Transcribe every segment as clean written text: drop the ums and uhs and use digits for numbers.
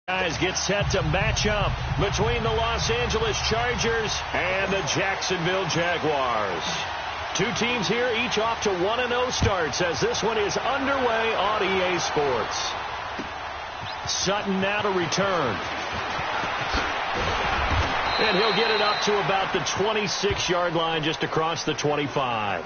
Guys get set to match up between the Los Angeles Chargers and the Jacksonville Jaguars. Two teams here, each off to 1-0 starts as this one is underway on EA Sports. Sutton now to return. And he'll get it up to about the 26-yard line, just across the 25.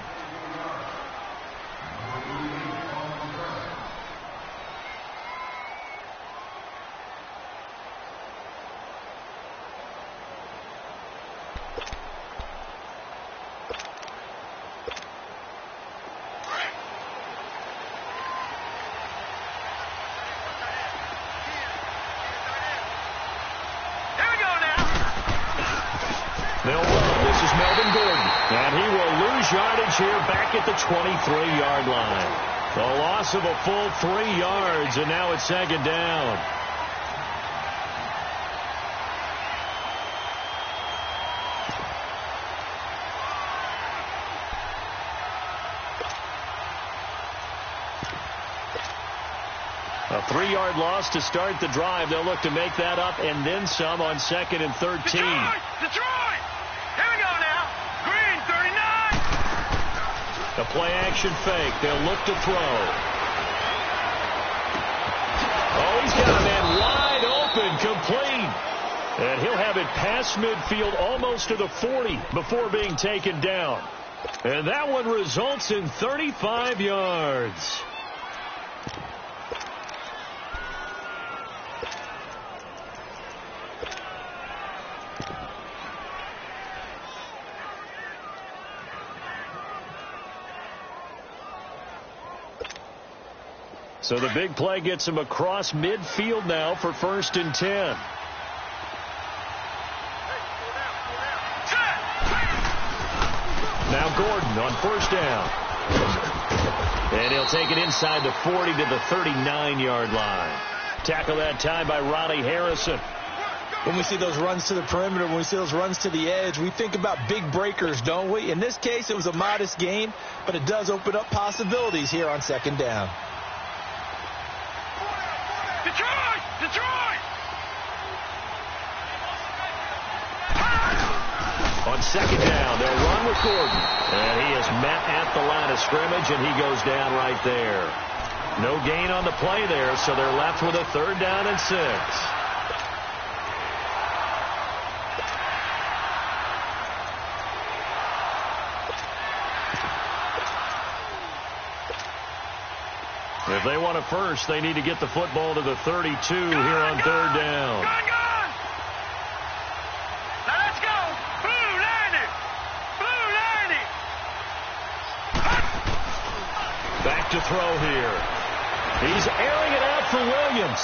Here back at the 23-yard line. The loss of a full 3 yards, and now it's second down. A 3-yard loss to start the drive. They'll look to make that up and then some on 2nd and 13. Detroit! Here we go now. Green, 39. The play-action fake. They'll look to throw. Oh, he's got a man wide open, complete. And he'll have it past midfield almost to the 40 before being taken down. And that one results in 35 yards. So the big play gets him across midfield now for 1st and 10. Now Gordon on 1st down. And he'll take it inside the 40 to the 39-yard line. Tackle that time by Ronnie Harrison. When we see those runs to the perimeter, when we see those runs to the edge, we think about big breakers, don't we? In this case, it was a modest gain, but it does open up possibilities here on 2nd down. Detroit! Detroit! On 2nd down, they'll run with Gordon. And he is met at the line of scrimmage, and he goes down right there. No gain on the play there, so they're left with a 3rd down and 6. If they want a first, they need to get the football to the 32 here on 3rd down. Now let's go. Blue 90. Blue 90. Back to throw here. He's airing it out for Williams.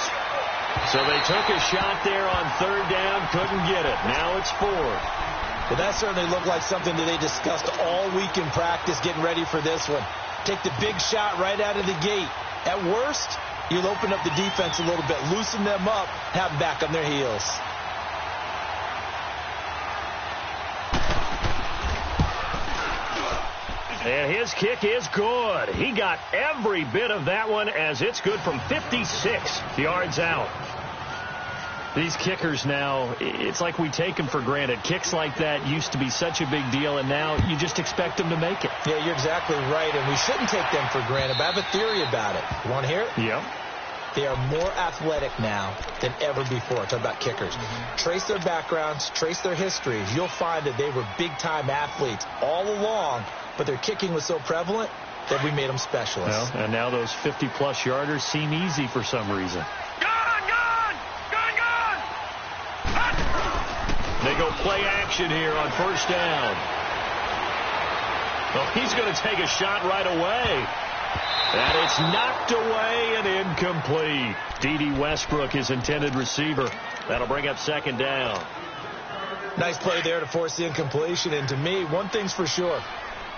So they took a shot there on 3rd down, couldn't get it. Now it's 4th. Well, that certainly looked like something that they discussed all week in practice getting ready for this one. Take the big shot right out of the gate. At worst, you'll open up the defense a little bit, loosen them up, have them back on their heels. And his kick is good. He got every bit of that one as it's good from 56 yards out. These kickers now, it's like we take them for granted. Kicks like that used to be such a big deal, and now you just expect them to make it. Yeah, you're exactly right, and we shouldn't take them for granted, but I have a theory about it. You want to hear it? Yep. They are more athletic now than ever before. Talk about kickers. Trace their backgrounds, trace their histories. You'll find that they were big-time athletes all along, but their kicking was so prevalent that we made them specialists. Well, and now those 50-plus yarders seem easy for some reason. They go play action here on 1st down. Well, he's going to take a shot right away. And it's knocked away and incomplete. D.D. Westbrook, his intended receiver. That'll bring up 2nd down. Nice play there to force the incompletion. And to me, one thing's for sure.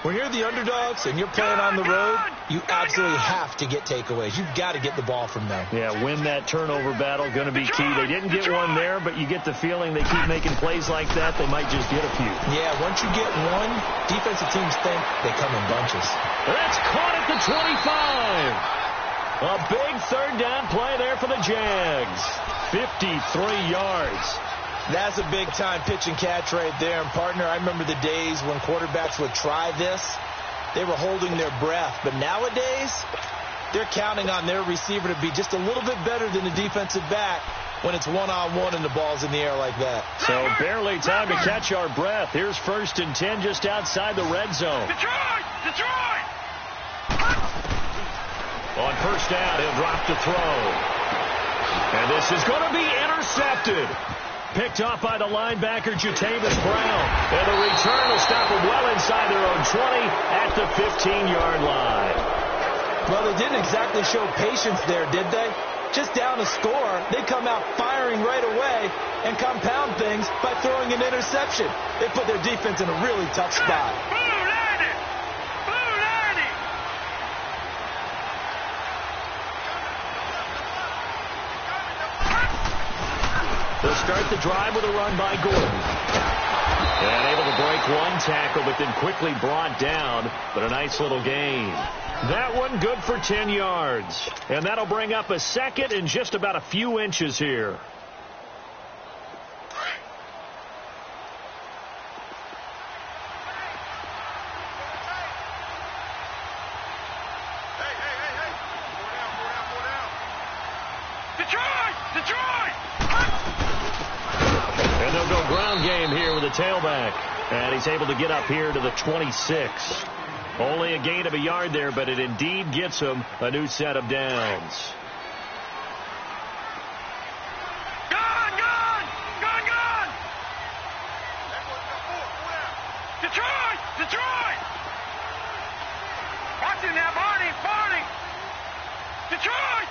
When you're the underdogs and you're playing on the road, you absolutely have to get takeaways. You've got to get the ball from them. Yeah, win that turnover battle, going to be key. They didn't get one there, but you get the feeling they keep making plays like that, they might just get a few. Yeah, once you get one, defensive teams think they come in bunches. That's caught at the 25. A big third down play there for the Jags. 53 yards. That's a big-time pitch and catch right there. And, partner, I remember the days when quarterbacks would try this. They were holding their breath. But nowadays, they're counting on their receiver to be just a little bit better than the defensive back when it's one-on-one and the ball's in the air like that. So barely time to catch our breath. Here's 1st and 10 just outside the red zone. Detroit! Detroit! On 1st down, he'll drop to throw. And this is going to be intercepted. Picked off by the linebacker, Jatavis Brown. And the return will stop him well inside their own 20 at the 15-yard line. Well, they didn't exactly show patience there, did they? Just down a score, they come out firing right away and compound things by throwing an interception. They put their defense in a really tough spot. They'll start the drive with a run by Gordon. And able to break one tackle, but then quickly brought down. But a nice little gain. That one good for 10 yards. And that'll bring up a 2nd and just about a few inches here. And they'll go ground game here with a tailback. And he's able to get up here to the 26. Only a gain of a yard there, but it indeed gets him a new set of downs. Gone! Detroit! Watch it now, Barney! Detroit!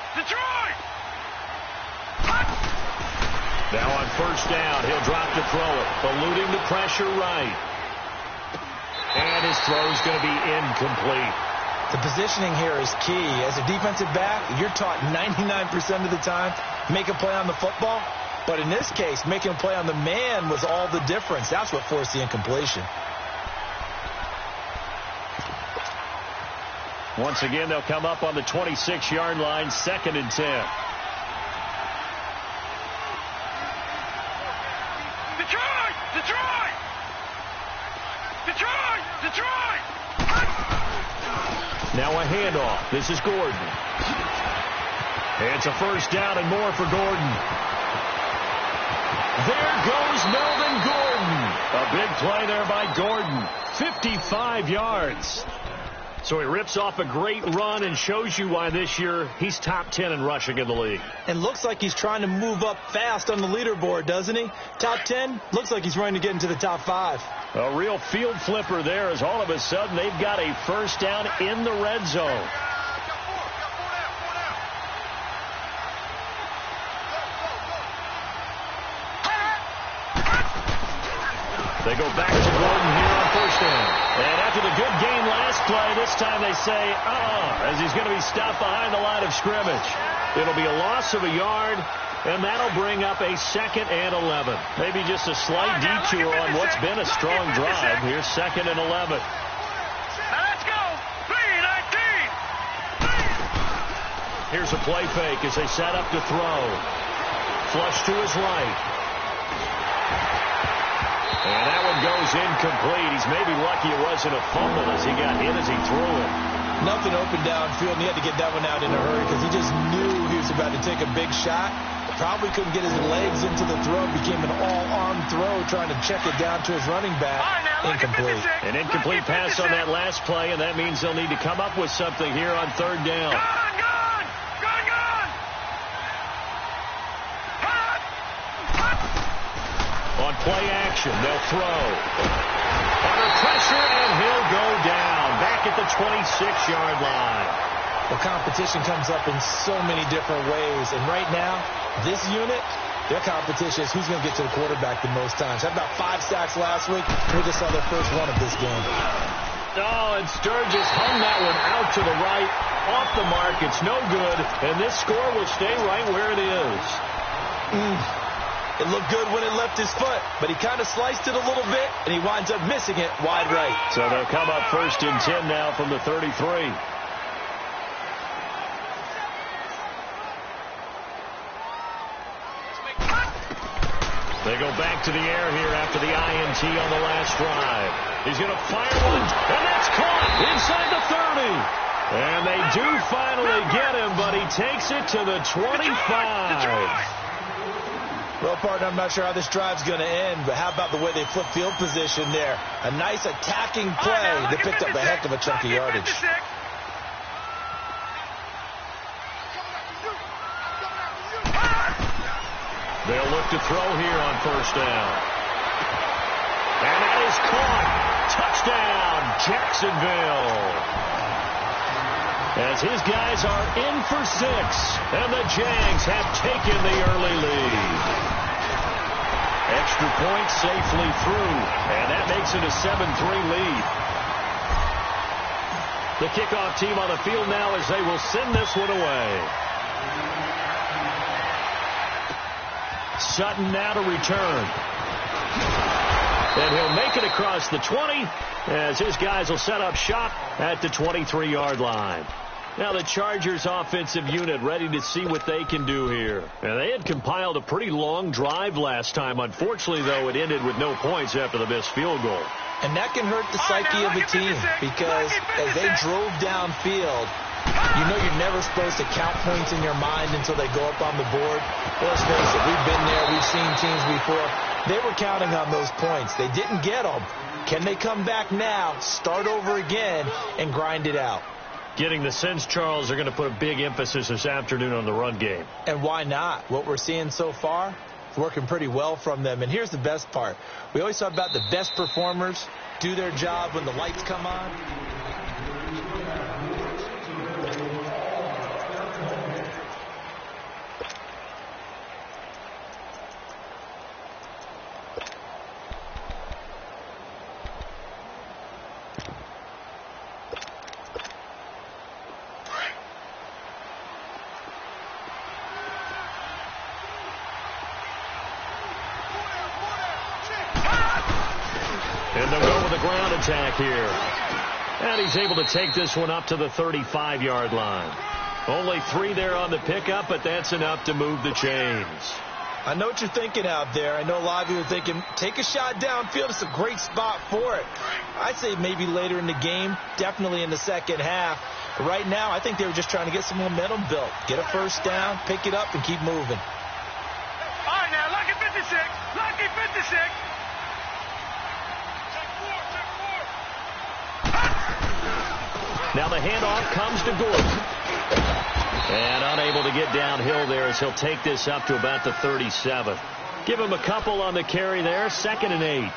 Now on 1st down, he'll drop to throw it, eluding the pressure right. And his throw's going to be incomplete. The positioning here is key. As a defensive back, you're taught 99% of the time, make a play on the football. But in this case, making a play on the man was all the difference. That's what forced the incompletion. Once again, they'll come up on the 26-yard line, 2nd and 10. Detroit! Now a handoff. This is Gordon. It's a 1st down and more for Gordon. There goes Melvin Gordon. A big play there by Gordon. 55 yards. So he rips off a great run and shows you why this year he's top 10 in rushing in the league. And looks like he's trying to move up fast on the leaderboard, doesn't he? Top 10, looks like he's running to get into the top 5. A real field flipper there as all of a sudden they've got a 1st down in the red zone. They go back to Gordon here on 1st down. And after the good game last play, this time they say, as he's going to be stopped behind the line of scrimmage. It'll be a loss of a yard, and that'll bring up a 2nd and 11. Maybe just a slight detour on what's been a strong drive. Here's 2nd and 11. Now let's go. 3-19. Here's a play fake as they set up to throw. Flush to his right. And that one goes incomplete. He's maybe lucky it wasn't a fumble as he got hit as he threw it. Nothing open downfield, and he had to get that one out in a hurry because he just knew he was about to take a big shot. Probably couldn't get his legs into the throw. Became an all-arm throw trying to check it down to his running back. Incomplete. An incomplete pass on that last play, and that means they'll need to come up with something here on 3rd down. Gone! On play action, they'll throw. Under pressure, and he'll go down. Back at the 26-yard line. Well, competition comes up in so many different ways. And right now, this unit, their competition is who's going to get to the quarterback the most times. Had about 5 sacks last week. We just saw their first one of this game. Oh, and Sturgis hung that one out to the right. Off the mark. It's no good. And this score will stay right where it is. It looked good when it left his foot, but he kind of sliced it a little bit, and he winds up missing it wide right. So they'll come up 1st and 10 now from the 33. They go back to the air here after the INT on the last drive. He's going to fire one, and that's caught inside the 30. And they do finally get him, but he takes it to the 25. Well, partner, I'm not sure how this drive's going to end, but how about the way they flip field position there? A nice attacking play that picked up a heck of a chunk of yardage. They'll look to throw here on first down. And that is caught. Touchdown, Jacksonville. As his guys are in for 6, and the Jags have taken the early lead. Extra point safely through, and that makes it a 7-3 lead. The kickoff team on the field now as they will send this one away. Sutton now to return. And he'll make it across the 20 as his guys will set up shop at the 23-yard line. Now the Chargers offensive unit ready to see what they can do here. And they had compiled a pretty long drive last time. Unfortunately, though, it ended with no points after the missed field goal. And that can hurt the psyche of a team because as they drove downfield, you know you're never supposed to count points in your mind until they go up on the board. Well, let's face it, we've been there. We've seen teams before. They were counting on those points. They didn't get them. Can they come back now, start over again, and grind it out? Getting the sense, Charles, they're going to put a big emphasis this afternoon on the run game. And why not? What we're seeing so far, working pretty well from them. And here's the best part. We always talk about the best performers do their job when the lights come on. And they'll go with a ground attack here. And he's able to take this one up to the 35-yard line. Only 3 there on the pickup, but that's enough to move the chains. I know what you're thinking out there. I know a lot of you are thinking, take a shot downfield. It's a great spot for it. I'd say maybe later in the game, definitely in the second half. But right now, I think they were just trying to get some momentum built. Get a first down, pick it up, and keep moving. All right, now, lucky 56. Lucky 56. Now the handoff comes to Gordon. And unable to get downhill there as he'll take this up to about the 37. Give him a couple on the carry there. 2nd and 8.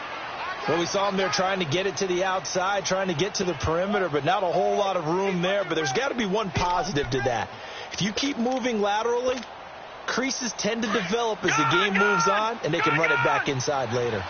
Well, we saw him there trying to get it to the outside, trying to get to the perimeter, but not a whole lot of room there. But there's got to be one positive to that. If you keep moving laterally, creases tend to develop as the game moves on, and they can run it back inside later.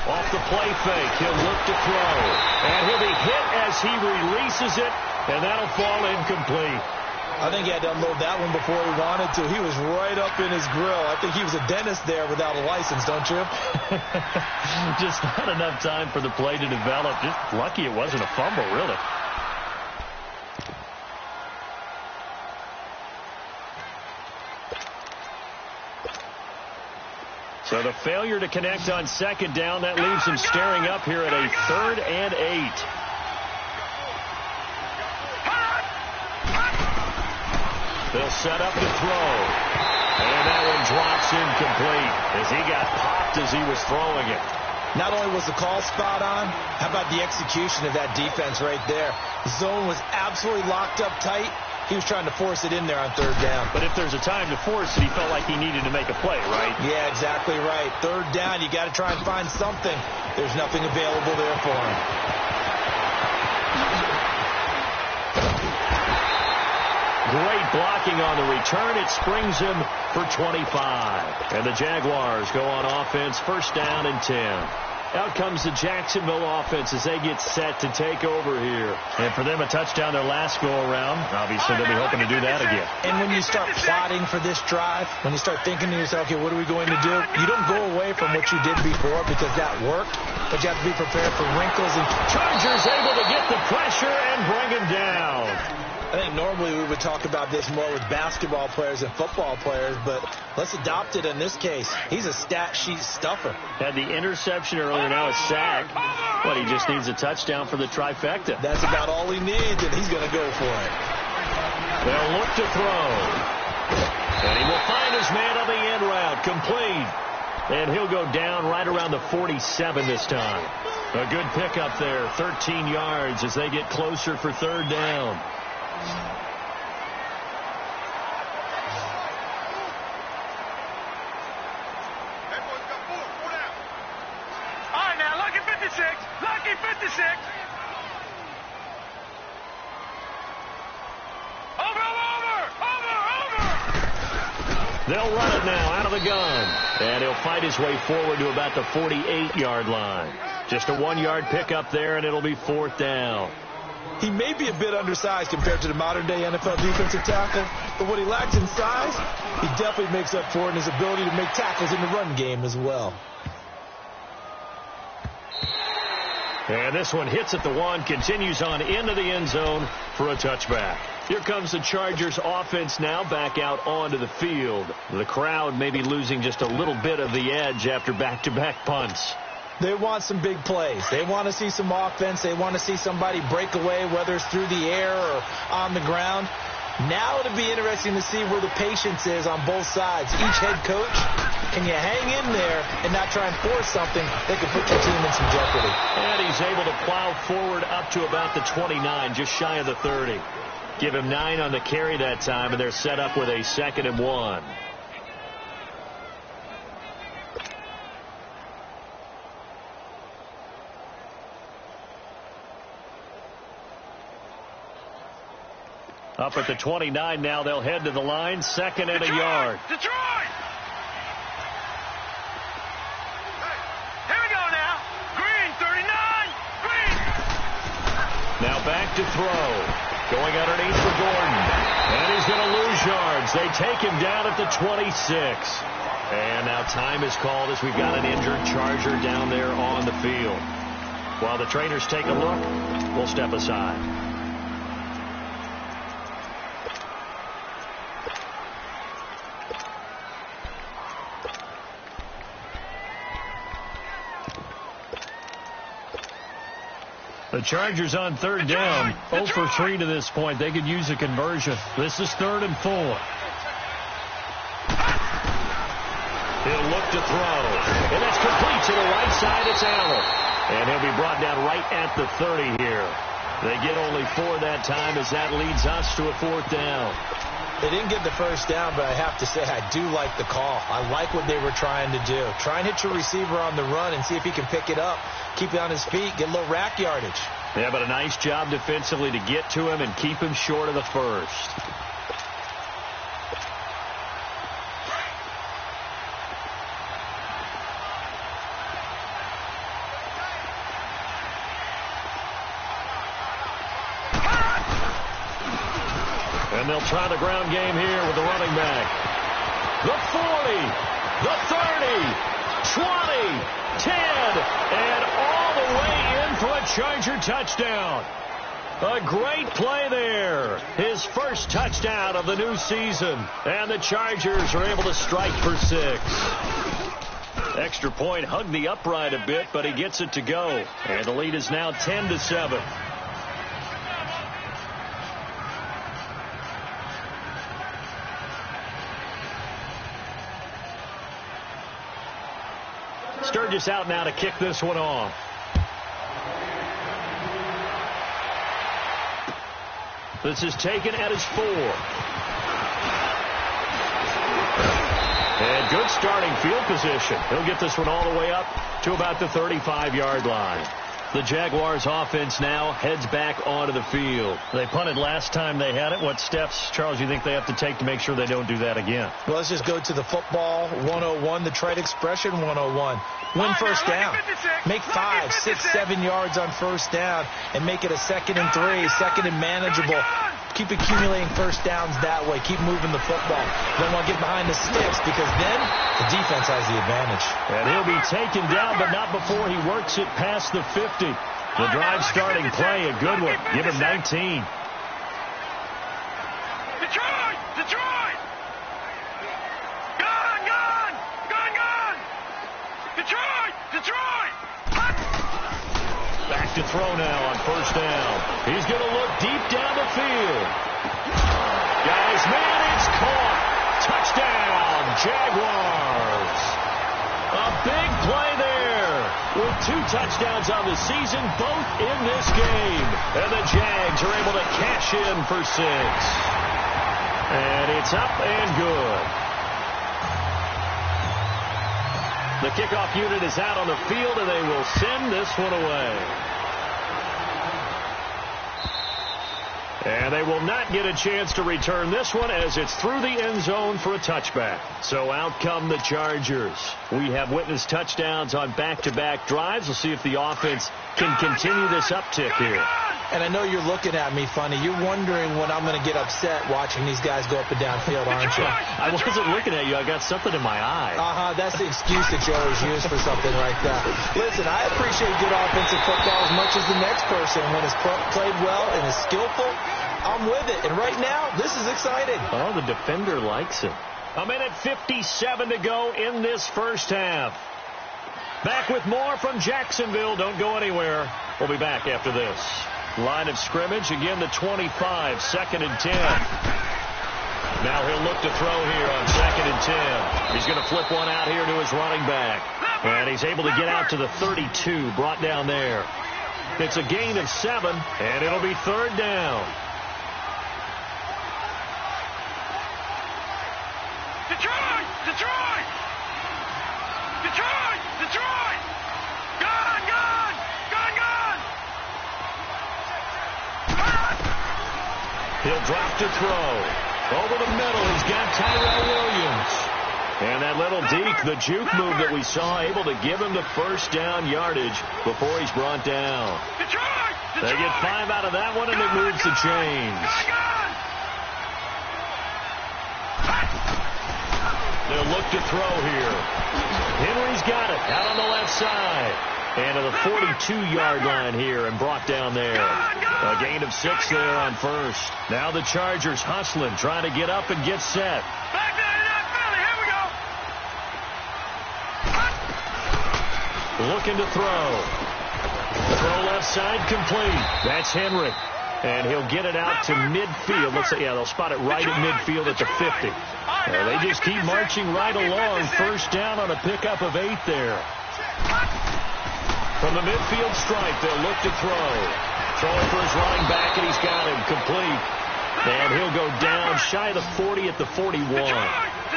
Off the play fake, he'll look to throw. And he'll be hit as he releases it, and that'll fall incomplete. I think he had to unload that one before he wanted to. He was right up in his grill. I think he was a dentist there without a license, don't you? Just not enough time for the play to develop. Just lucky it wasn't a fumble, really. So the failure to connect on 2nd down, that leaves him staring up here at a 3rd and 8. They'll set up to throw. And that one drops incomplete as he got popped as he was throwing it. Not only was the call spot on, how about the execution of that defense right there? The zone was absolutely locked up tight. He was trying to force it in there on 3rd down. But if there's a time to force it, he felt like he needed to make a play, right? Yeah, exactly right. 3rd down, you got to try and find something. There's nothing available there for him. Great blocking on the return. It springs him for 25. And the Jaguars go on offense, 1st down and 10. Out comes the Jacksonville offense as they get set to take over here. And for them, a touchdown their last go-around. Obviously, they'll be hoping to do that again. And when you start plotting for this drive, when you start thinking to yourself, okay, what are we going to do? You don't go away from what you did before because that worked, but you have to be prepared for wrinkles. And Chargers able to get the pressure and bring him down. I think normally we would talk about this more with basketball players and football players, but let's adopt it in this case. He's a stat sheet stuffer. Had the interception earlier, now a sack. But he just needs a touchdown for the trifecta. That's about all he needs, and he's going to go for it. They'll look to throw. And he will find his man on the end route, complete. And he'll go down right around the 47 this time. A good pickup there, 13 yards as they get closer for third down. All right, now, lucky 56. Lucky 56. Over. They'll run it now out of the gun. And he'll fight his way forward to about the 48-yard line. Just a 1-yard pickup there, and it'll be fourth down. He may be a bit undersized compared to the modern-day NFL defensive tackle, but what he lacks in size, he definitely makes up for it in his ability to make tackles in the run game as well. And this one hits at the 1, continues on into the end zone for a touchback. Here comes the Chargers offense now back out onto the field. The crowd may be losing just a little bit of the edge after back-to-back punts. They want some big plays. They want to see some offense. They want to see somebody break away, whether it's through the air or on the ground. Now it'll be interesting to see where the patience is on both sides. Each head coach, can you hang in there and not try and force something that could put your team in some jeopardy? And he's able to plow forward up to about the 29, just shy of the 30. Give him 9 on the carry that time, and they're set up with a 2nd and 1. Up at the 29 now, they'll head to the line, 2nd and a yard. Detroit! Here we go now. Green, 39. Green. Now back to throw. Going underneath for Gordon. And he's going to lose yards. They take him down at the 26. And now time is called as we've got an injured Charger down there on the field. While the trainers take a look, we'll step aside. The Chargers on third down, 0 for 3 to this point. They could use a conversion. This is 3rd and 4. He'll look to throw. And that's complete to the right side. It's Allen. And he'll be brought down right at the 30 here. They get only 4 that time as that leads us to a 4th down. They didn't get the first down, but I have to say I do like the call. I like what they were trying to do. Try and hit your receiver on the run and see if he can pick it up. Keep it on his feet, get a little rack yardage. Yeah, but a nice job defensively to get to him and keep him short of the first. And they'll try the ground game here with the running back. The 40, the 30, 20, 10, and all the way in for a Charger touchdown. A great play there. His first touchdown of the new season. And the Chargers are able to strike for 6. Extra point hugged the upright a bit, but he gets it to go. And the lead is now 10-7. Sturgis out now to kick this one off. This is taken at his 4. And good starting field position. He'll get this one all the way up to about the 35-yard line. The Jaguars offense now heads back onto the field. They punted last time they had it. What steps, Charles, you think they have to take to make sure they don't do that again? Well, let's just go to the football 101, the trite expression 101. Win first down. Make 5, 6, 7 yards on first down and make it a 2nd and 3, second and manageable. Keep accumulating first downs that way. Keep moving the football. You don't want to get behind the sticks because then the defense has the advantage. And he'll be taken down, but not before he works it past the 50. The drive starting play, a good one. Give him 19. Detroit! Detroit! Gone! Gone! Gone! Gone! Detroit! Detroit! Back to throw now on first down. He's going to look deep down the field. Guys, man, it's caught. Touchdown, Jaguars. A big play there. With 2 touchdowns on the season, both in this game. And the Jags are able to cash in for 6. And it's up and good. The kickoff unit is out on the field, and they will send this one away. And they will not get a chance to return this one as it's through the end zone for a touchback. So out come the Chargers. We have witnessed touchdowns on back-to-back drives. We'll see if the offense can continue this uptick here. And I know you're looking at me funny. You're wondering when I'm going to get upset watching these guys go up and down field, aren't you? I wasn't looking at you. I got something in my eye. That's the excuse that you always use for something like that. Listen, I appreciate good offensive football as much as the next person. When it's played well and is skillful, I'm with it. And right now, this is exciting. Oh, the defender likes it. 1:57 to go in this first half. Back with more from Jacksonville. Don't go anywhere. We'll be back after this. Line of scrimmage, again the 25, 2nd and 10. Now he'll look to throw here on 2nd and 10. He's going to flip one out here to his running back. And he's able to get out to the 32, brought down there. It's a gain of 7, and it'll be 3rd down. Detroit! Detroit! Detroit! Detroit! Gone! Gone! Gone! Gone! He'll drop to throw. Over the middle, he's got Tyrell Williams. And that little deke, the juke move that we saw, able to give him the first down yardage before he's brought down. Detroit! They get 5 out of that one, and it moves the chains. They'll look to throw here. Henry's got it out on the left side. And to the 42-yard line here and brought down there. A gain of 6 there on first. Now the Chargers hustling, trying to get up and get set. Back down to that Philly. Here we go. Looking to throw. Throw left side complete. That's Henry. And he'll get it out to midfield. Looks like, they'll spot it right at midfield at the 50. They just keep marching right along. First down on a pickup of 8 there. From the midfield stripe, they'll look to throw. Throwing for his running back, and he's got him complete. And he'll go down shy of the 40 at the 41.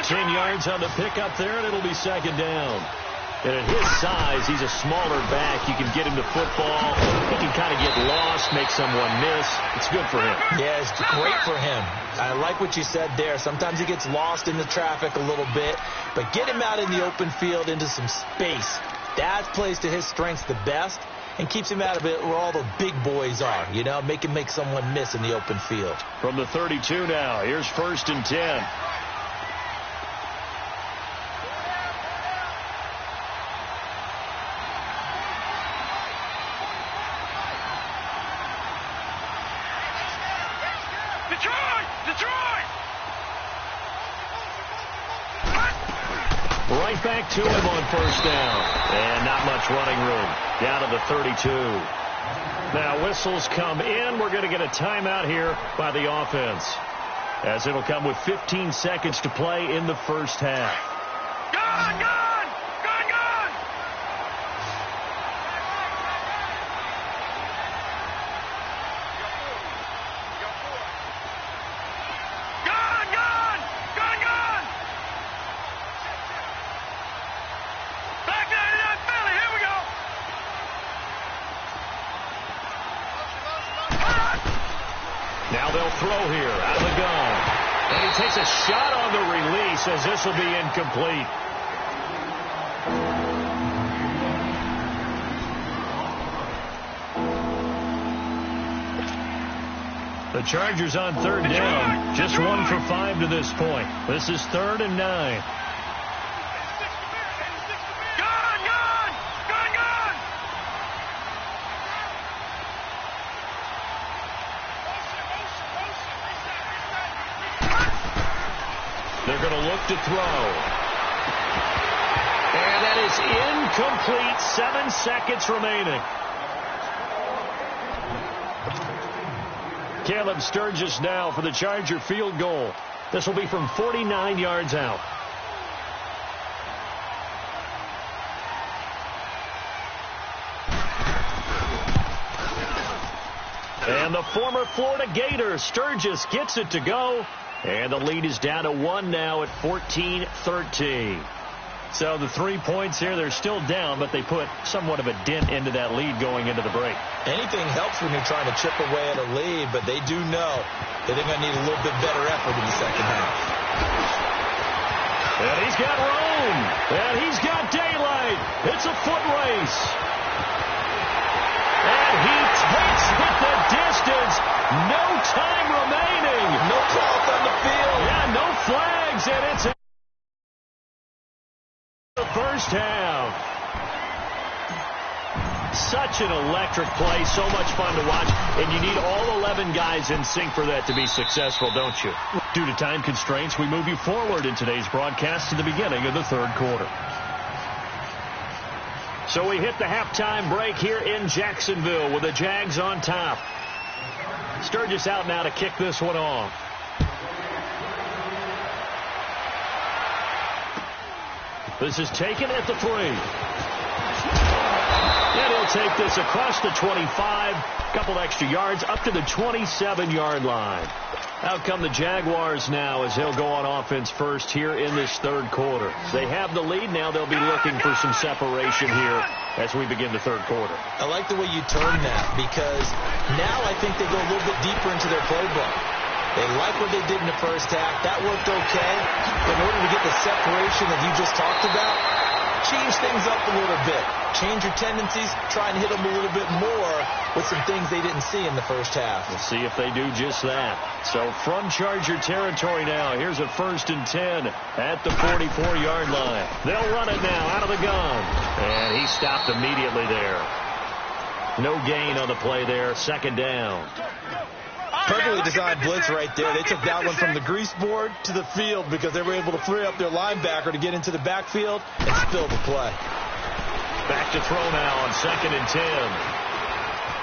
10 yards on the pickup there, and it'll be 2nd down. And at his size, he's a smaller back. You can get him to football. He can kind of get lost, make someone miss. It's good for him. Yeah, it's great for him. I like what you said there. Sometimes he gets lost in the traffic a little bit. But get him out in the open field into some space. That plays to his strengths the best and keeps him out of it where all the big boys are. Make him make someone miss in the open field. From the 32 now, here's 1st and 10. Detroit! Detroit! Right back to him on first down. And not much running room. Down to the 32. Now whistles come in. We're going to get a timeout here by the offense, as it'll come with 15 seconds to play in the first half. Gone! Gone! Gone! Gone! Gone! Gone! Gone! Gone! Back down to that Philly. Here we go. throw here out of the gun. And he takes a shot on the release as this will be incomplete. The Chargers on third down. Just 1 for 5 to this point. This is 3rd and 9. They're going to look to throw. And that is incomplete. 7 seconds remaining. Caleb Sturgis now for the Charger field goal. This will be from 49 yards out. And the former Florida Gator, Sturgis, gets it to go. And the lead is down to 1 now at 14-13. So the 3 points here, they're still down, but they put somewhat of a dent into that lead going into the break. Anything helps when you're trying to chip away at a lead, but they do know that they're going to need a little bit better effort in the second half. And he's got room. And he's got daylight. It's a foot race. And he takes it the distance. No time remaining. No cloth on the field. Yeah, no flags. And it's the first half. Such an electric play. So much fun to watch. And you need all 11 guys in sync for that to be successful, don't you? Due to time constraints, we move you forward in today's broadcast to the beginning of the third quarter. So we hit the halftime break here in Jacksonville with the Jags on top. Sturgis out now to kick this one off. This is taken at the 3. And he'll take this across the 25. Couple extra yards up to the 27-yard line. Out come the Jaguars now as they'll go on offense first here in this third quarter. They have the lead. Now they'll be looking for some separation here as we begin the third quarter. I like the way you turn that because now I think they go a little bit deeper into their playbook. They like what they did in the first half. That worked okay. But in order to get the separation that you just talked about, change things up a little bit. Change your tendencies. Try and hit them a little bit more with some things they didn't see in the first half. We'll see if they do just that. So from Charger territory now, here's a 1st and 10 at the 44-yard line. They'll run it now out of the gun. And he stopped immediately there. No gain on the play there. 2nd down. Perfectly designed blitz right there. They took that one from the grease board to the field because they were able to free up their linebacker to get into the backfield and spill the play. Back to throw now on 2nd and 10.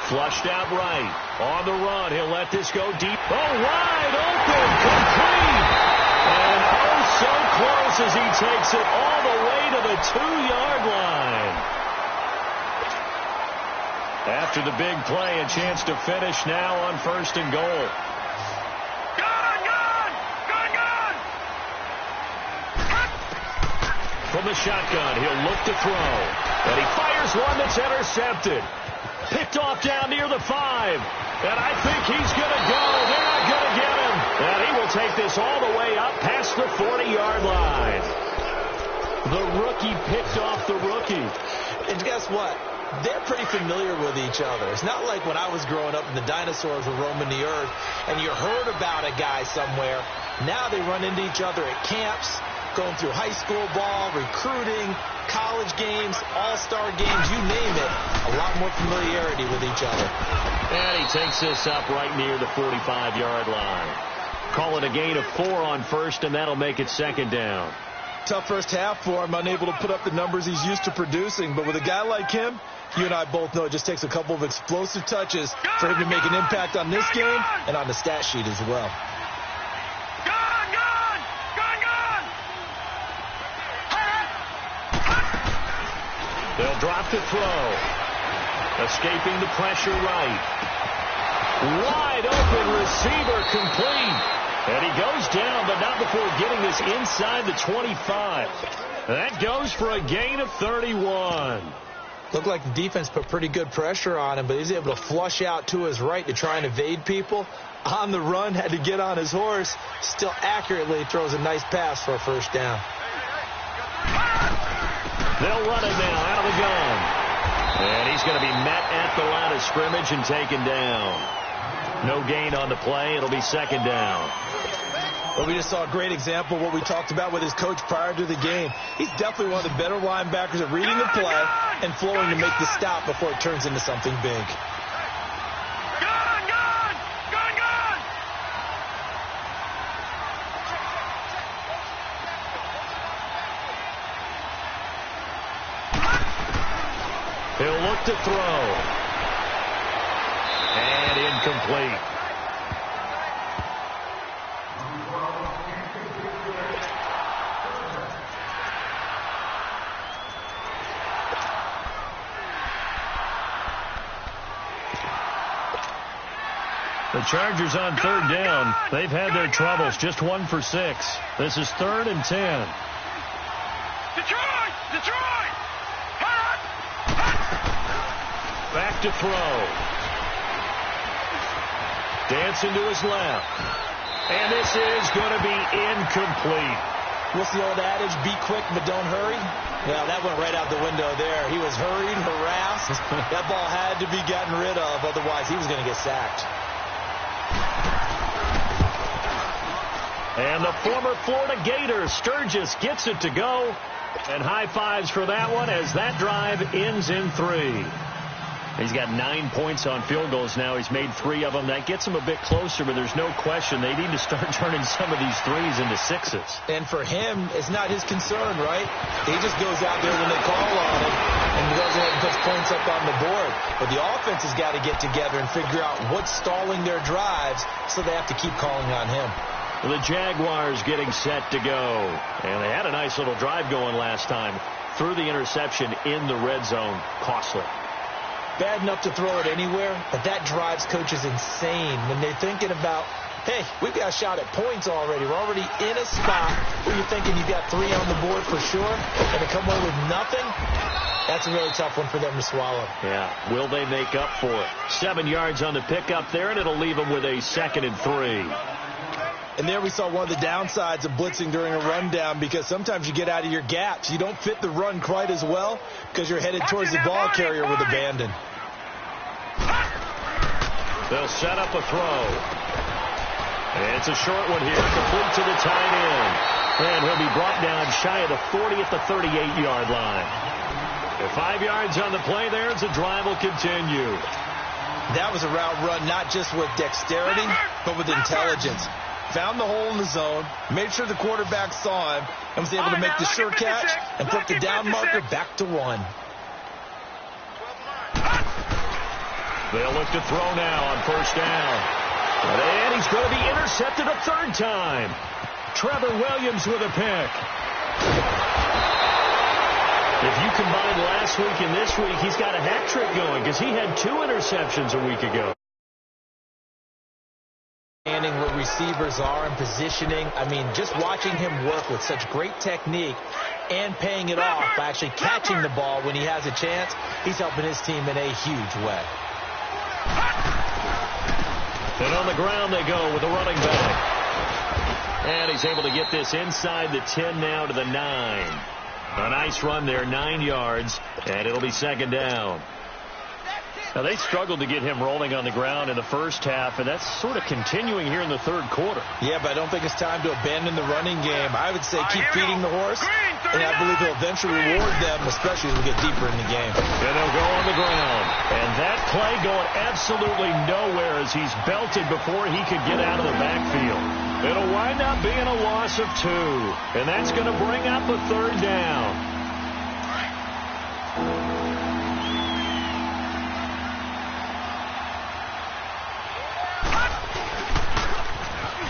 Flushed out right. On the run. He'll let this go deep. Oh, wide open. Complete. And oh, so close as he takes it all the way to the 2-yard line. After the big play, a chance to finish now on 1st and goal. Gun! From the shotgun, he'll look to throw. And he fires one that's intercepted. Picked off down near the 5. And I think he's going to go. They're not going to get him. And he will take this all the way up past the 40-yard line. The rookie picked off the rookie. And guess what? They're pretty familiar with each other. It's not like when I was growing up and the dinosaurs were roaming the earth and you heard about a guy somewhere. Now they run into each other at camps, going through high school ball, recruiting, college games, all-star games, you name it. A lot more familiarity with each other. And he takes this up right near the 45-yard line. Call it a gain of 4 on 1st, and that'll make it 2nd down. Tough first half for him, unable to put up the numbers he's used to producing. But with a guy like him, you and I both know it just takes a couple of explosive touches for him to make an impact on this game and on the stat sheet as well. They'll drop to throw. Escaping the pressure right. Wide open receiver complete. And he goes down, but not before getting this inside the 25. That goes for a gain of 31. Looked like the defense put pretty good pressure on him, but he's able to flush out to his right to try and evade people. On the run, had to get on his horse. Still accurately throws a nice pass for a first down. They'll run it now out of the gun. And he's going to be met at the line of scrimmage and taken down. No gain on the play. It'll be second down. Well, we just saw a great example of what we talked about with his coach prior to the game. He's definitely one of the better linebackers at reading the play and flowing to make the stop before it turns into something big. He'll look to throw. And incomplete. The Chargers on third down. They've had their troubles. Just 1 for 6. This is 3rd and 10. Detroit! Back to throw. Dancing to his left. And this is going to be incomplete. What's the old adage? Be quick, but don't hurry. Well, that went right out the window there. He was hurried, harassed. That ball had to be gotten rid of. Otherwise, he was going to get sacked. And the former Florida Gator, Sturgis, gets it to go. And high fives for that one as that drive ends in 3. He's got 9 points on field goals now. He's made 3 of them. That gets him a bit closer, but there's no question they need to start turning some of these 3s into 6s. And for him, it's not his concern, right? He just goes out there when they call on him and goes ahead and puts points up on the board. But the offense has got to get together and figure out what's stalling their drives, so they have to keep calling on him. The Jaguars getting set to go. And they had a nice little drive going last time. Threw the interception in the red zone. Costly. Bad enough to throw it anywhere, but that drives coaches insane when they're thinking about, hey, we've got a shot at points already. We're already in a spot where you're thinking you've got 3 on the board for sure, and to come away with nothing, that's a really tough one for them to swallow. Yeah, will they make up for it? 7 yards on the pickup there, and it'll leave them with a 2nd and 3. And there we saw one of the downsides of blitzing during a rundown, because sometimes you get out of your gaps. You don't fit the run quite as well because you're headed towards the ball carrier with abandon. They'll set up a throw. And it's a short one here, complete to the tight end. And he'll be brought down shy of the 40 at the 38-yard line. With 5 yards on the play there, as the drive will continue. That was a route run not just with dexterity, but with intelligence. Found the hole in the zone, made sure the quarterback saw him, and was able to make the sure catch and put the down marker back to 1. They'll look to throw now on first down. And he's going to be intercepted a 3rd time. Trevor Williams with a pick. If you combine last week and this week, he's got a hat trick going because he had 2 interceptions a week ago. What receivers are and positioning. I mean, just watching him work with such great technique and paying it off by actually catching the ball when he has a chance, he's helping his team in a huge way. And on the ground they go with the running back. And he's able to get this inside the 10 now to the 9. A nice run there, 9 yards, and it'll be 2nd down. Now, they struggled to get him rolling on the ground in the first half, and that's sort of continuing here in the 3rd quarter. Yeah, but I don't think it's time to abandon the running game. I would say keep feeding the horse, and I believe he'll eventually reward them, especially as we get deeper in the game. And they'll go on the ground. And that play going absolutely nowhere as he's belted before he could get out of the backfield. It'll wind up being a loss of 2, and that's going to bring up a 3rd down.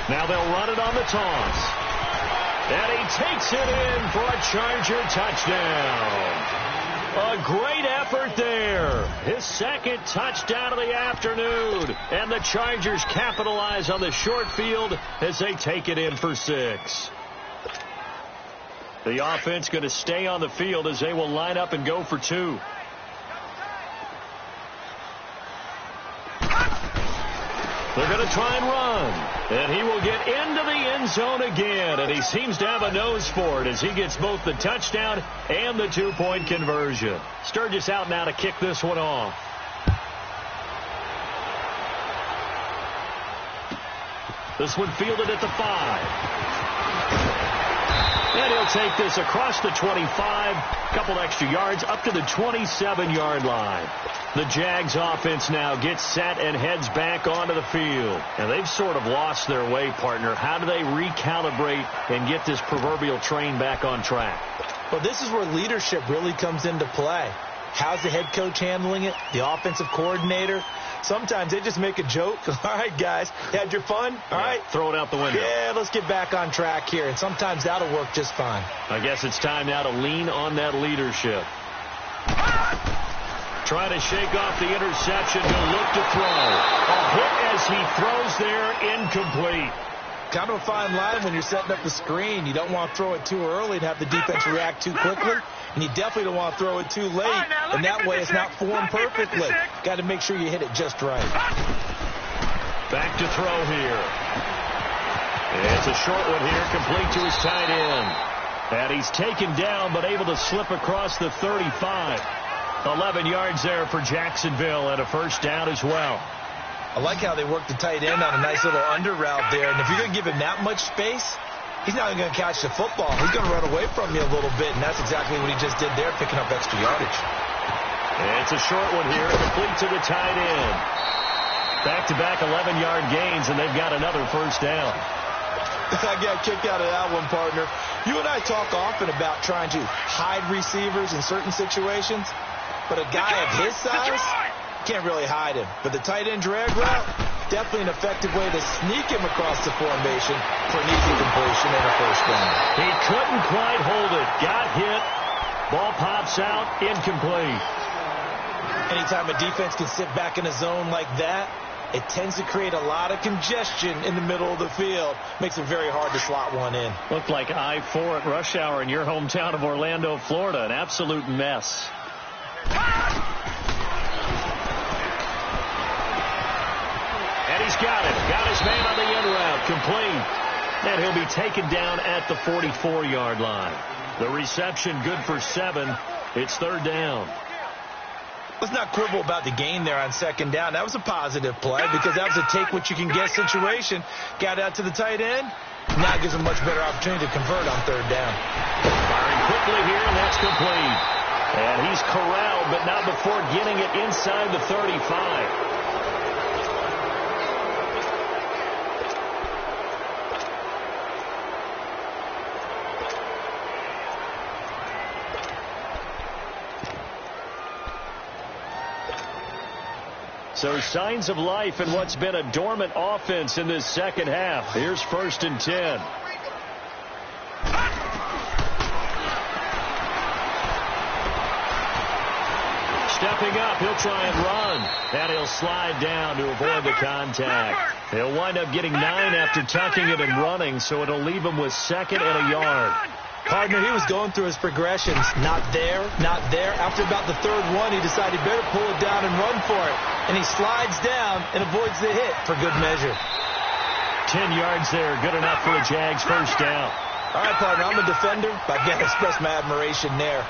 Now they'll run it on the toss. And he takes it in for a Charger touchdown. A great effort there. His 2nd touchdown of the afternoon. And the Chargers capitalize on the short field as they take it in for 6. The offense going to stay on the field as they will line up and go for 2. They're going to try and run. And he will get into the end zone again. And he seems to have a nose for it as he gets both the touchdown and the two-point conversion. Sturgis out now to kick this one off. This one fielded at the 5. And he'll take this across the 25, couple extra yards, up to the 27-yard line. The Jags offense now gets set and heads back onto the field. And they've sort of lost their way, partner. How do they recalibrate and get this proverbial train back on track? Well, this is where leadership really comes into play. How's the head coach handling it? The offensive coordinator? Sometimes they just make a joke. All right, guys, had your fun? All right. Throw it out the window. Yeah, let's get back on track here. And sometimes that'll work just fine. I guess it's time now to lean on that leadership. Try to shake off the interception. He'll look to throw. A hit as he throws there, incomplete. Kind of a fine line when you're setting up the screen. You don't want to throw it too early and have the defense react too quickly. And you definitely don't want to throw it too late. And that way it's not formed perfectly. Got to make sure you hit it just right. Back to throw here. It's a short one here, complete to his tight end. And he's taken down but able to slip across the 35. 11 yards there for Jacksonville and a first down as well. I like how they work the tight end on a nice little under route there. And if you're going to give him that much space, he's not even going to catch the football. He's going to run away from you a little bit, and that's exactly what he just did there, picking up extra yardage. And it's a short one here, complete to the tight end. Back-to-back 11-yard gains, and they've got another first down. I got kicked out of that one, partner. You and I talk often about trying to hide receivers in certain situations, but a guy of his size can't really hide him. But the tight end drag route, definitely an effective way to sneak him across the formation for an easy completion and a first down. He couldn't quite hold it. Got hit. Ball pops out. Incomplete. Anytime a defense can sit back in a zone like that, it tends to create a lot of congestion in the middle of the field. Makes it very hard to slot one in. Looked like I-4 at rush hour in your hometown of Orlando, Florida. An absolute mess. And he's got it. Got his man on the in route. Complete. And he'll be taken down at the 44-yard line. The reception good for 7. It's third down. Let's not quibble about the gain there on second down. That was a positive play because that was a take-what-you-can-get situation. Got out to the tight end. Now gives him a much better opportunity to convert on third down. Firing quickly here, and that's complete. And he's corralled, but not before getting it inside the 35. So signs of life in what's been a dormant offense in this second half. Here's 1st and 10. Stepping up, he'll try and run. And he'll slide down to avoid the contact. He'll wind up getting 9 after tucking it and running, so it'll leave him with 2nd and a yard. Partner, he was going through his progressions. Not there, not there. After about the third one, he decided he better pull it down and run for it. And he slides down and avoids the hit for good measure. 10 yards there, good enough for a Jags first down. All right, partner, I'm a defender, but I've got to express my admiration there.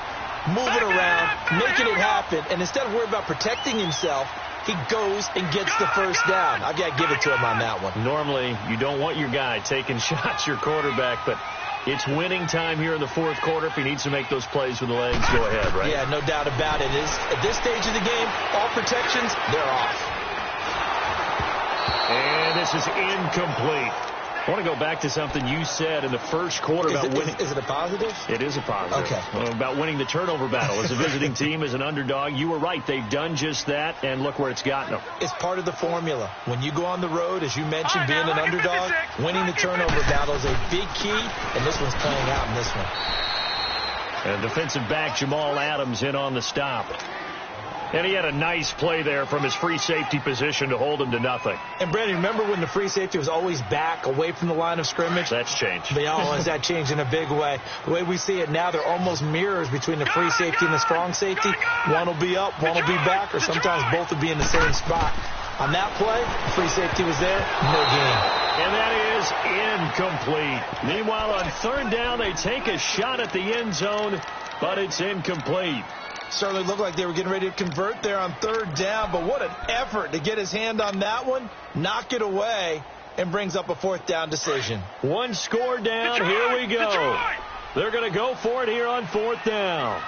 Moving around, making it happen, and instead of worrying about protecting himself, he goes and gets the first down. I've got to give it to him on that one. Normally, you don't want your guy taking shots, your quarterback, but it's winning time here in the fourth quarter. If he needs to make those plays with the legs, go ahead, right? Yeah, no doubt about it. At this stage of the game, all protections, they're off. And this is incomplete. I want to go back to something you said in the first quarter about winning. Is it a positive? It is a positive. Okay. About winning the turnover battle. As a visiting team, as an underdog, you were right. They've done just that, and look where it's gotten them. It's part of the formula. When you go on the road, as you mentioned, being an underdog, winning the turnover battle is a big key, and this one's playing out in this one. And defensive back Jamal Adams in on the stop. And he had a nice play there from his free safety position to hold him to nothing. And, Brandon, remember when the free safety was always back away from the line of scrimmage? That's changed. That changed in a big way. The way we see it now, they're almost mirrors between the free safety and the strong safety. One will be up, one will be back, or sometimes both will be in the same spot. On that play, the free safety was there, no gain. And that is incomplete. Meanwhile, on third down, they take a shot at the end zone, but it's incomplete. Certainly looked like they were getting ready to convert there on third down, but what an effort to get his hand on that one, knock it away, and brings up a fourth down decision. One score down. Detroit, here we go. Detroit. They're going to go for it here on fourth down.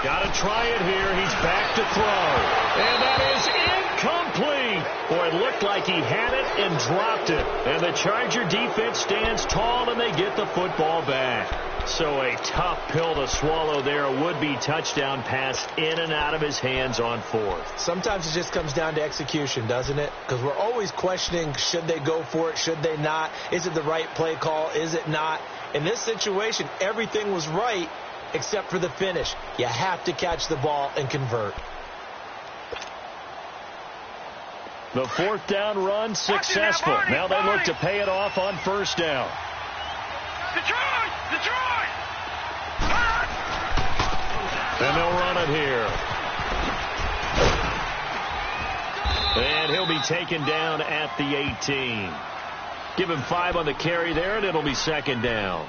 Got to try it here. He's back to throw. And that is incomplete. Boy, it looked like he had it and dropped it. And the Charger defense stands tall, and they get the football back. So a tough pill to swallow there. A would-be touchdown pass in and out of his hands on fourth. Sometimes it just comes down to execution, doesn't it? Because we're always questioning, should they go for it, should they not? Is it the right play call? Is it not? In this situation, everything was right, except for the finish. You have to catch the ball and convert. The fourth down run successful. Now they look to pay it off on first down. Detroit! Detroit! And they'll run it here. And he'll be taken down at the 18. Give him 5 on the carry there, and it'll be second down.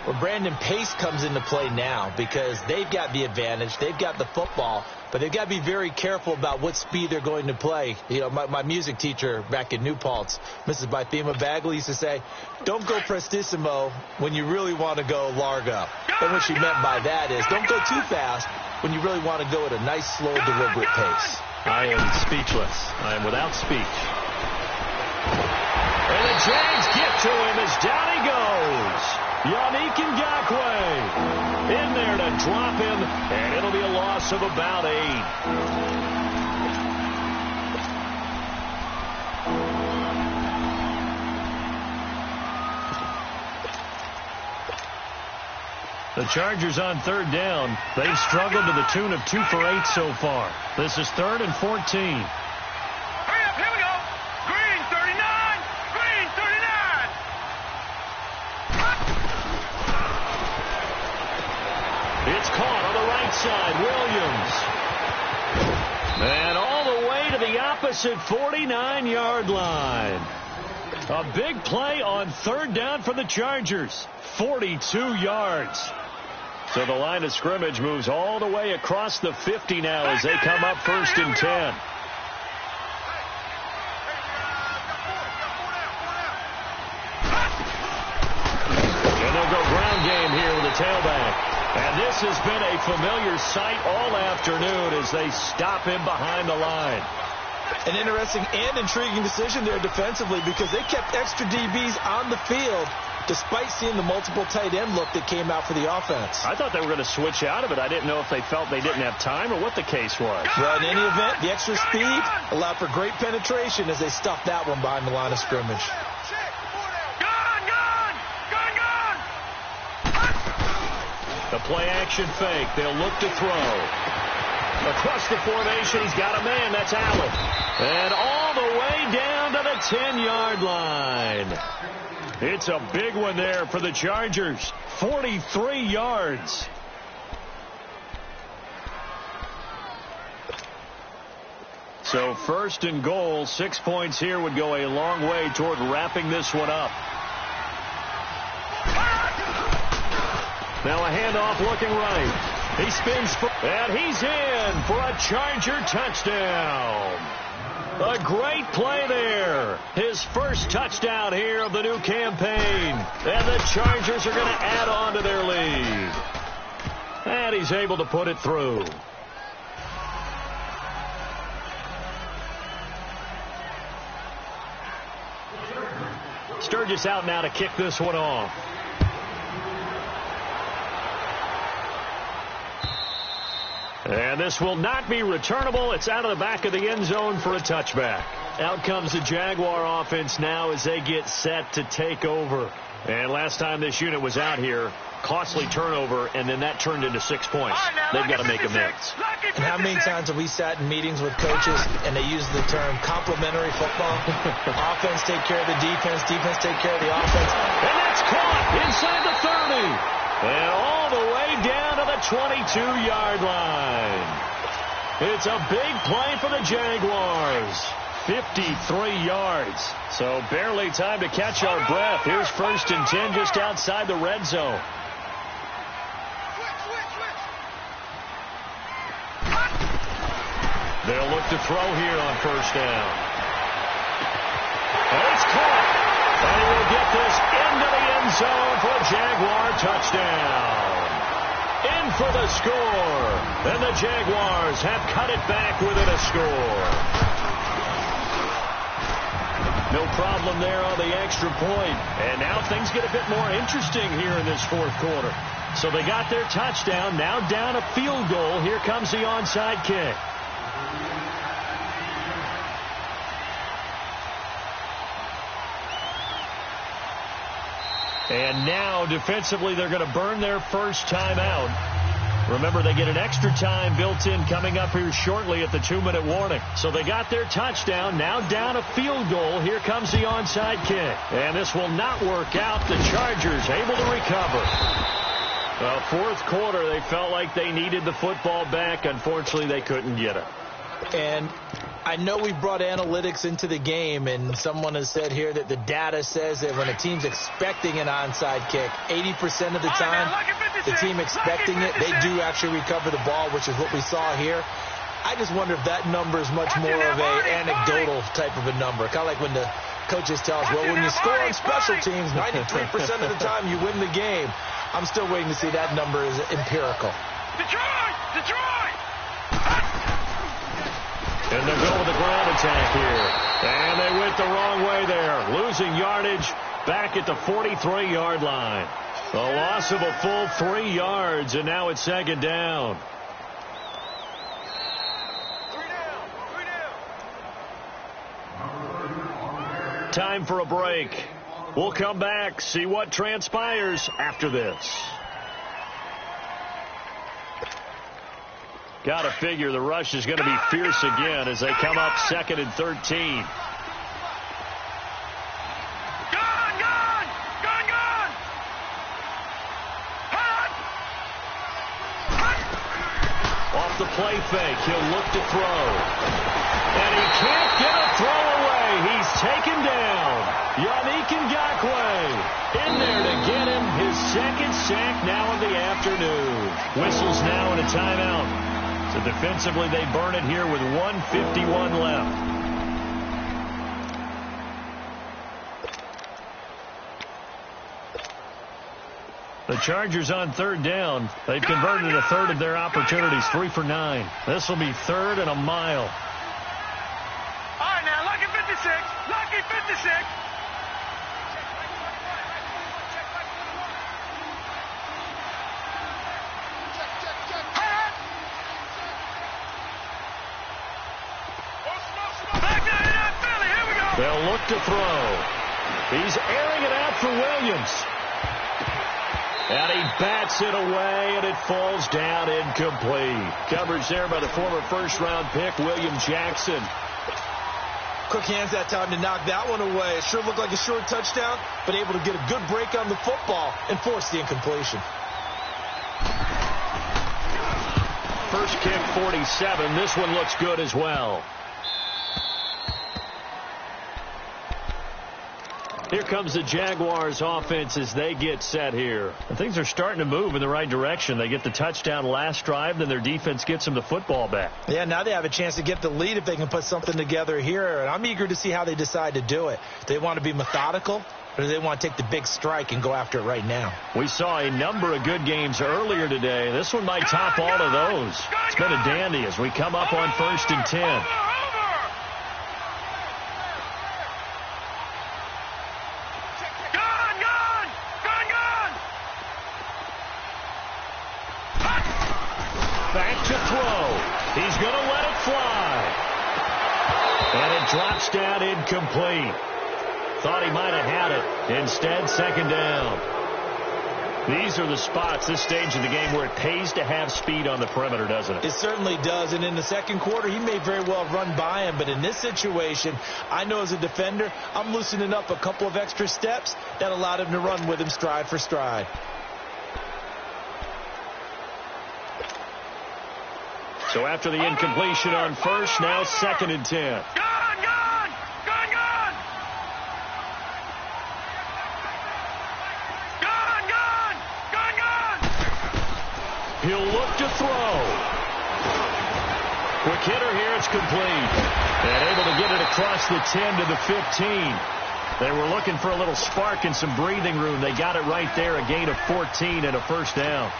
Well, Brandon, pace comes into play now because they've got the advantage. They've got the football, but they've got to be very careful about what speed they're going to play. You know, my music teacher back in New Paltz, Mrs. Bythema Bagley, used to say, don't go prestissimo when you really want to go largo. And what she meant by that is don't go too fast when you really want to go at a nice, slow, deliberate pace. I am speechless. I am without speech. And the Jags get to him as down he goes. Yannick Ngakoue in there to drop him, and it'll be a loss of about 8. The Chargers on third down. They've struggled to the tune of 2 for 8 so far. This is 3rd and 14. It's caught on the right side. Williams. And all the way to the opposite 49-yard line. A big play on third down for the Chargers. 42 yards. So the line of scrimmage moves all the way across the 50 now as they come up 1st and 10. And they'll go ground game here with the tailback. And this has been a familiar sight all afternoon as they stop him behind the line. An interesting and intriguing decision there defensively because they kept extra DBs on the field despite seeing the multiple tight end look that came out for the offense. I thought they were going to switch out of it. I didn't know if they felt they didn't have time or what the case was. Well, in any event, the extra speed allowed for great penetration as they stuffed that one behind the line of scrimmage. The play-action fake. They'll look to throw. Across the formation, he's got a man. That's Allen. And all the way down to the 10-yard line. It's a big one there for the Chargers. 43 yards. So 1st and goal. 6 points here would go a long way toward wrapping this one up. Now a handoff looking right. He spins, and he's in for a Charger touchdown. A great play there. His first touchdown here of the new campaign. And the Chargers are going to add on to their lead. And he's able to put it through. Sturgis out now to kick this one off. And this will not be returnable. It's out of the back of the end zone for a touchback. Out comes the Jaguar offense now as they get set to take over. And last time this unit was out here, costly turnover, and then that turned into 6 points. They've got to make amends. And how many times have we sat in meetings with coaches and they use the term complementary football? Offense take care of the defense, defense take care of the offense. And that's caught inside the 30. And all the way down to the 22-yard line. It's a big play for the Jaguars. 53 yards. So barely time to catch our breath. Here's 1st and 10 just outside the red zone. They'll look to throw here on 1st down. And it's caught. And he will get this into the end zone for a Jaguar touchdown. In for the score. And the Jaguars have cut it back within a score. No problem there on the extra point. And now things get a bit more interesting here in this 4th quarter. So they got their touchdown. Now down a field goal. Here comes the onside kick. And now defensively they're going to burn their first time out. Remember, they get an extra time built in coming up here shortly at the 2-minute warning. So they got their touchdown. Now down a field goal. Here comes the onside kick. And this will not work out. The Chargers able to recover. Well, 4th quarter, they felt like they needed the football back. Unfortunately, they couldn't get it. And I know we brought analytics into the game, and someone has said here that the data says that when a team's expecting an onside kick, 80% of the time, the team expecting it, they do actually recover the ball, which is what we saw here. I just wonder if that number is much more of an anecdotal type of a number. Kind of like when the coaches tell us, well, when you score on special teams, 93% of the time you win the game. I'm still waiting to see that number is empirical. Detroit! And they'll go with the ground attack here. And they went the wrong way there. Losing yardage back at the 43-yard line. A loss of a full 3 yards, and now it's 2nd down. Time for a break. We'll come back, see what transpires after this. Got to figure the rush is going to be fierce again as they come up 2nd and 13. Off the play fake, he'll look to throw. And he can't get a throw away. He's taken down. Yannick Ngakoue in there to get him his 2nd sack now of the afternoon. Whistles now and a timeout. So defensively, they burn it here with 1:51 left. The Chargers on 3rd down. They've converted a third of their opportunities, 3 for 9. This will be 3rd and a mile. All right, now, lucky 56. Lucky 56. They'll look to throw. He's airing it out for Williams. And he bats it away, and it falls down incomplete. Coverage there by the former 1st-round pick, William Jackson. Quick hands that time to knock that one away. It sure looked like a short touchdown, but able to get a good break on the football and force the incompletion. First kick, 47. This one looks good as well. Here comes the Jaguars offense as they get set here. And things are starting to move in the right direction. They get the touchdown last drive, then their defense gets them the football back. Yeah, now they have a chance to get the lead if they can put something together here. And I'm eager to see how they decide to do it. Do they want to be methodical, or do they want to take the big strike and go after it right now? We saw a number of good games earlier today. This one might top all of those. It's been a dandy as we come up on 1st and 10. Back to throw. He's going to let it fly. And it drops down incomplete. Thought he might have had it. Instead, second down. These are the spots, this stage of the game, where it pays to have speed on the perimeter, doesn't it? It certainly does. And in the second quarter, he may very well run by him. But in this situation, I know as a defender, I'm loosening up a couple of extra steps that allowed him to run with him stride for stride. So after the incompletion on first, now second and 10. He'll look to throw. Quick hitter here, it's complete. And able to get it across the 10 to the 15. They were looking for a little spark and some breathing room. They got it right there, a gain of 14 and a first down.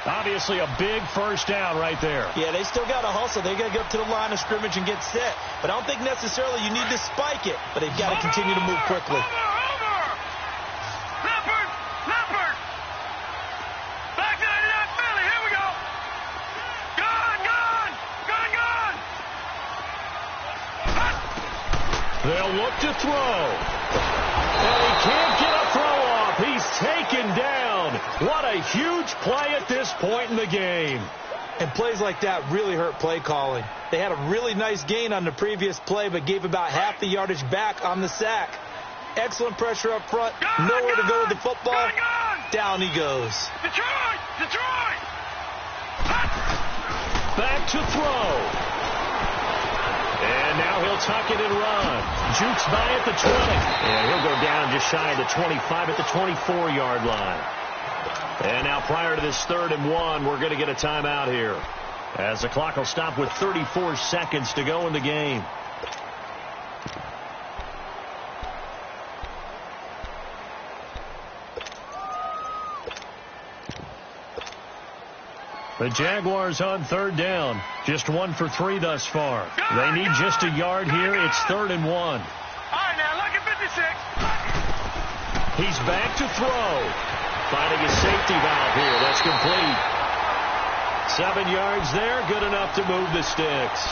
Obviously a big first down right there. Yeah, they still got to hustle. They got to get up to the line of scrimmage and get set. But I don't think necessarily you need to spike it. But they've got to continue to move quickly. They'll look to throw. And he can't get a throw off. He's taken down. What a huge play at this point in the game. And plays like that really hurt play calling. They had a really nice gain on the previous play, but gave about half the yardage back on the sack. Excellent pressure up front. Nowhere to go with the football. Down he goes. Detroit! Back to throw. And now he'll tuck it and run. Jukes by at the 20. And he'll go down just shy of the 25 at the 24-yard line. And now prior to this 3rd and 1, we're going to get a timeout here, as the clock will stop with 34 seconds to go in the game. The Jaguars on 3rd down. Just 1 for 3 thus far. They need just a yard here. It's 3rd and 1. All right, now, look at 56. He's back to throw. Finding a safety valve here. That's complete. 7 yards there. Good enough to move the sticks.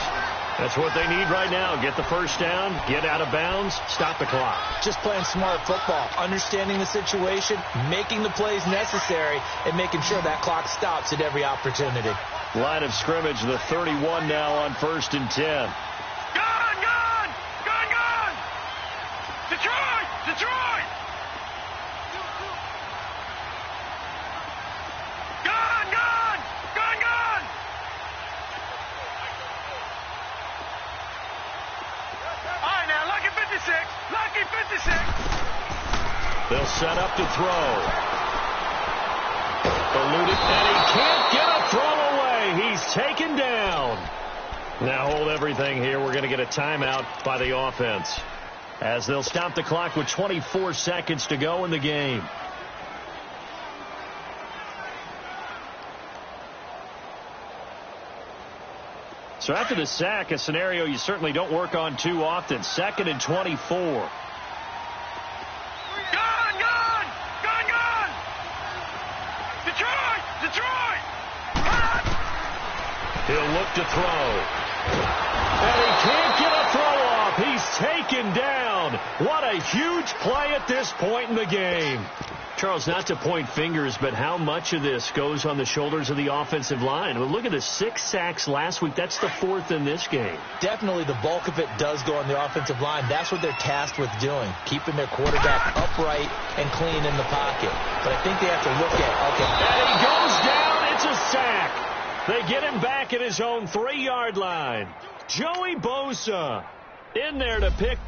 That's what they need right now. Get the first down, get out of bounds, stop the clock. Just playing smart football, understanding the situation, making the plays necessary, and making sure that clock stops at every opportunity. Line of scrimmage, the 31 now on 1st and 10. Gone! Detroit! Lucky 56. They'll set up to throw. Eluded, and he can't get a throw away. He's taken down. Now hold everything here. We're going to get a timeout by the offense, as they'll stop the clock with 24 seconds to go in the game. So after the sack, a scenario you certainly don't work on too often. 2nd and 24. Gone! Detroit! He'll look to throw. And he can't get a throw off. He's taken down. What a huge play at this point in the game. Charles, not to point fingers, but how much of this goes on the shoulders of the offensive line? Well, look at the 6 sacks last week. That's the 4th in this game. Definitely the bulk of it does go on the offensive line. That's what they're tasked with doing, keeping their quarterback upright and clean in the pocket. But I think they have to look at, okay. And he goes down. It's a sack. They get him back at his own 3-yard line. Joey Bosa in there to pick